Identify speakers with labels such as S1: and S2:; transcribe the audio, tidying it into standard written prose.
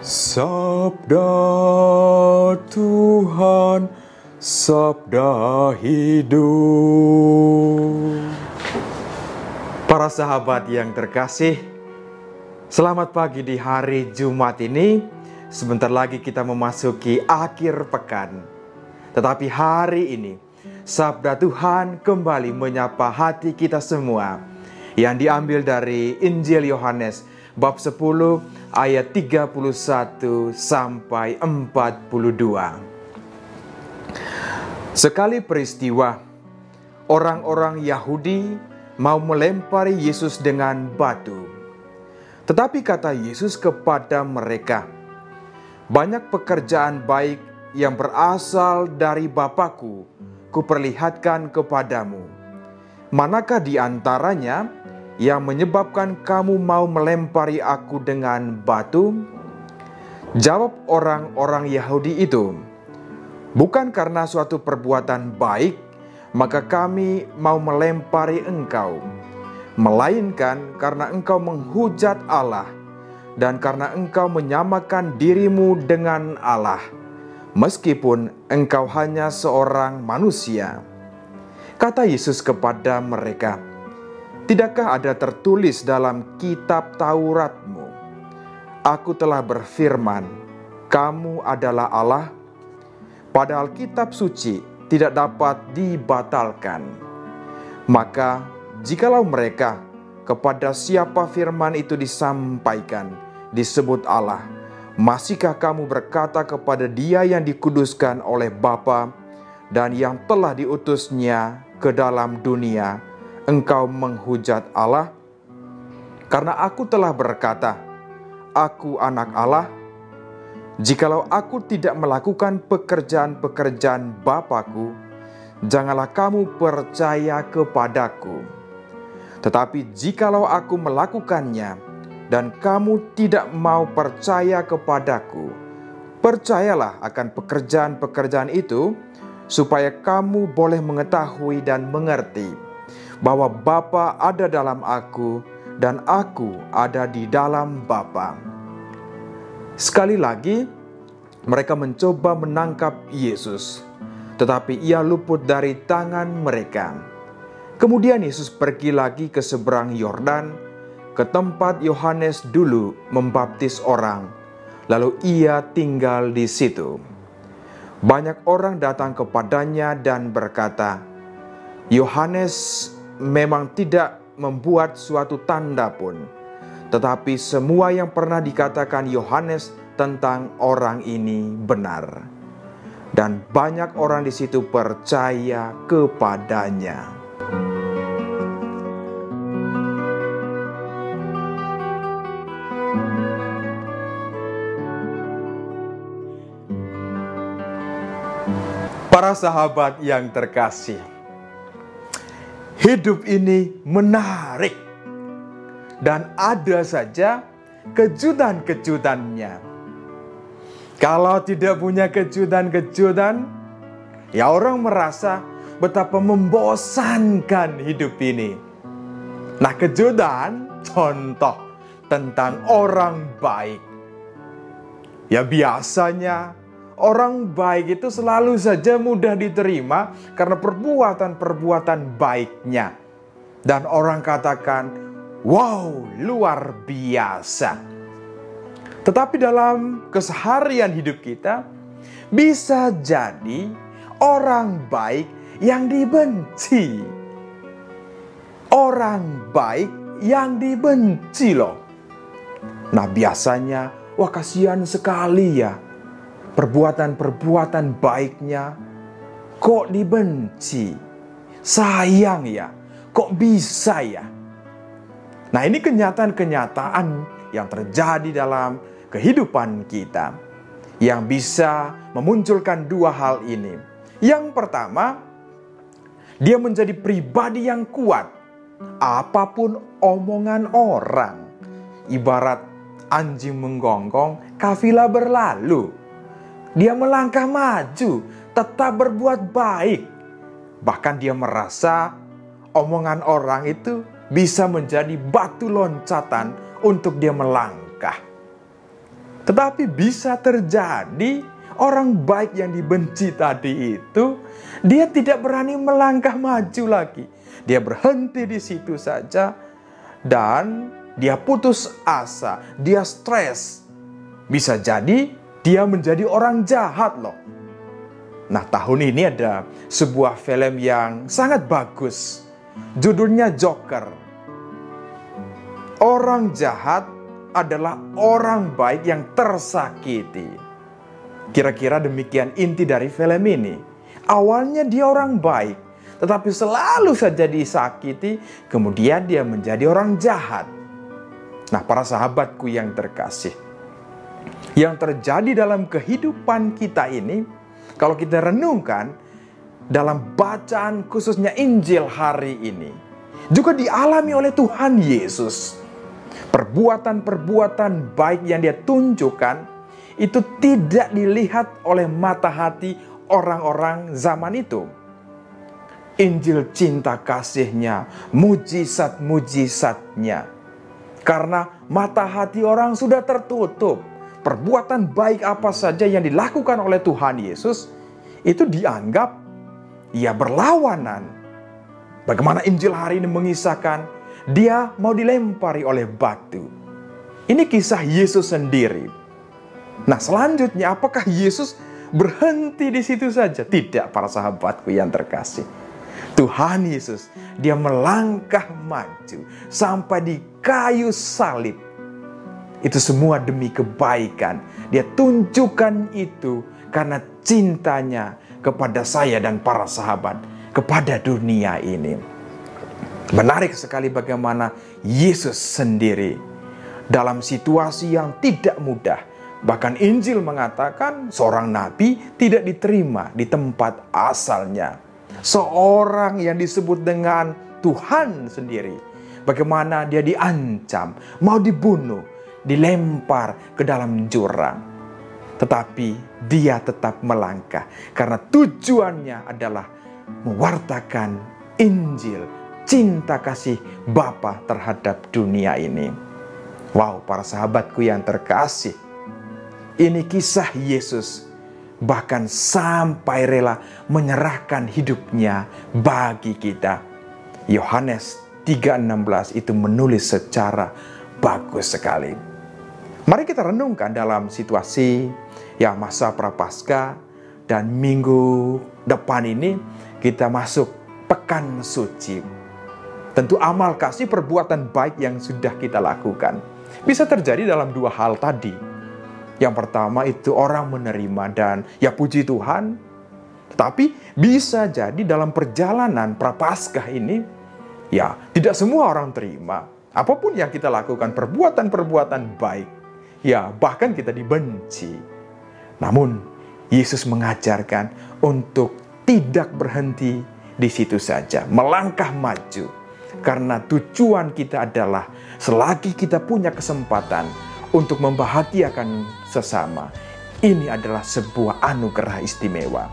S1: Sabda Tuhan, sabda hidup. Para sahabat yang terkasih, selamat pagi di hari Jumat ini. Sebentar lagi kita memasuki akhir pekan. Tetapi hari ini, sabda Tuhan kembali menyapa hati kita semua. Yang diambil dari Injil Yohanes bab 10 ayat 31 sampai 42. Sekali peristiwa, orang-orang Yahudi mau melempari Yesus dengan batu. Tetapi kata Yesus kepada mereka, "Banyak pekerjaan baik yang berasal dari Bapa-Ku, kuperlihatkan kepadamu. Manakah di antaranya yang menyebabkan kamu mau melempari aku dengan batu?" Jawab orang-orang Yahudi itu, "Bukan karena suatu perbuatan baik, maka kami mau melempari engkau, melainkan karena engkau menghujat Allah, dan karena engkau menyamakan dirimu dengan Allah, meskipun engkau hanya seorang manusia." Kata Yesus kepada mereka, "Tidakkah ada tertulis dalam kitab Tauratmu, Aku telah berfirman, kamu adalah Allah? Padahal kitab suci tidak dapat dibatalkan. Maka, jikalau mereka kepada siapa firman itu disampaikan, disebut Allah, masihkah kamu berkata kepada Dia yang dikuduskan oleh Bapa dan yang telah diutusnya ke dalam dunia, engkau menghujat Allah? Karena aku telah berkata, aku anak Allah. Jikalau aku tidak melakukan pekerjaan-pekerjaan Bapa-Ku, janganlah kamu percaya kepadaku. Tetapi jikalau aku melakukannya, dan kamu tidak mau percaya kepadaku, percayalah akan pekerjaan-pekerjaan itu, supaya kamu boleh mengetahui dan mengerti bahwa Bapa ada dalam aku, dan aku ada di dalam Bapa." Sekali lagi, mereka mencoba menangkap Yesus, tetapi ia luput dari tangan mereka. Kemudian Yesus pergi lagi ke seberang Yordan, ke tempat Yohanes dulu membaptis orang, lalu ia tinggal di situ. Banyak orang datang kepadanya dan berkata, "Yohanes memang tidak membuat suatu tanda pun, tetapi semua yang pernah dikatakan Yohanes tentang orang ini benar." Dan banyak orang di situ percaya kepadanya. Para sahabat yang terkasih, hidup ini menarik dan ada saja kejutan-kejutannya. Kalau tidak punya kejutan-kejutan, ya orang merasa betapa membosankan hidup ini. Nah, kejutan contoh tentang orang baik. Ya biasanya orang baik itu selalu saja mudah diterima karena perbuatan-perbuatan baiknya. Dan orang katakan, wow, luar biasa. Tetapi dalam keseharian hidup kita, bisa jadi orang baik yang dibenci. Orang baik yang dibenci loh. Nah biasanya, wah kasihan sekali ya, perbuatan-perbuatan baiknya kok dibenci. Sayang ya, kok bisa ya? Nah ini kenyataan-kenyataan yang terjadi dalam kehidupan kita, yang bisa memunculkan dua hal ini. Yang pertama, dia menjadi pribadi yang kuat apapun omongan orang. Ibarat anjing menggonggong, kafilah berlalu. Dia melangkah maju, tetap berbuat baik. Bahkan dia merasa omongan orang itu bisa menjadi batu loncatan untuk dia melangkah. Tetapi bisa terjadi orang baik yang dibenci tadi itu, dia tidak berani melangkah maju lagi. Dia berhenti di situ saja dan dia putus asa, dia stres. Bisa jadi dia menjadi orang jahat loh. Nah, tahun ini ada sebuah film yang sangat bagus. Judulnya Joker. Orang jahat adalah orang baik yang tersakiti. Kira-kira demikian inti dari film ini. Awalnya dia orang baik, tetapi selalu saja disakiti, kemudian dia menjadi orang jahat. Nah, para sahabatku yang terkasih, yang terjadi dalam kehidupan kita ini, kalau kita renungkan dalam bacaan khususnya Injil hari ini, juga dialami oleh Tuhan Yesus. Perbuatan-perbuatan baik yang dia tunjukkan itu tidak dilihat oleh mata hati orang-orang zaman itu. Injil cinta kasihnya, mujizat-mujizatnya. Karena mata hati orang sudah tertutup. Perbuatan baik apa saja yang dilakukan oleh Tuhan Yesus itu dianggap berlawanan. Bagaimana Injil hari ini mengisahkan dia mau dilempari oleh batu. Ini kisah Yesus sendiri. Nah, selanjutnya apakah Yesus berhenti di situ saja? Tidak, para sahabatku yang terkasih. Tuhan Yesus, dia melangkah maju sampai di kayu salib. Itu semua demi kebaikan. Dia tunjukkan itu karena cintanya kepada saya dan para sahabat, kepada dunia ini. Menarik sekali bagaimana Yesus sendiri dalam situasi yang tidak mudah. Bahkan Injil mengatakan seorang nabi tidak diterima di tempat asalnya. Seorang yang disebut dengan Tuhan sendiri, bagaimana dia diancam, mau dibunuh, dilempar ke dalam jurang. Tetapi dia tetap melangkah karena tujuannya adalah mewartakan Injil, cinta kasih Bapa terhadap dunia ini. Wow, para sahabatku yang terkasih, ini kisah Yesus bahkan sampai rela menyerahkan hidupnya bagi kita. Yohanes 3:16 itu menulis secara bagus sekali. Mari kita renungkan dalam situasi masa Prapaskah dan minggu depan ini kita masuk pekan suci. Tentu amal kasih perbuatan baik yang sudah kita lakukan bisa terjadi dalam dua hal tadi. Yang pertama itu orang menerima dan puji Tuhan. Tetapi bisa jadi dalam perjalanan Prapaskah ini tidak semua orang terima. Apapun yang kita lakukan, perbuatan-perbuatan baik, bahkan kita dibenci. Namun Yesus mengajarkan untuk tidak berhenti di situ saja, melangkah maju. Karena tujuan kita adalah selagi kita punya kesempatan untuk membahagiakan sesama, ini adalah sebuah anugerah istimewa.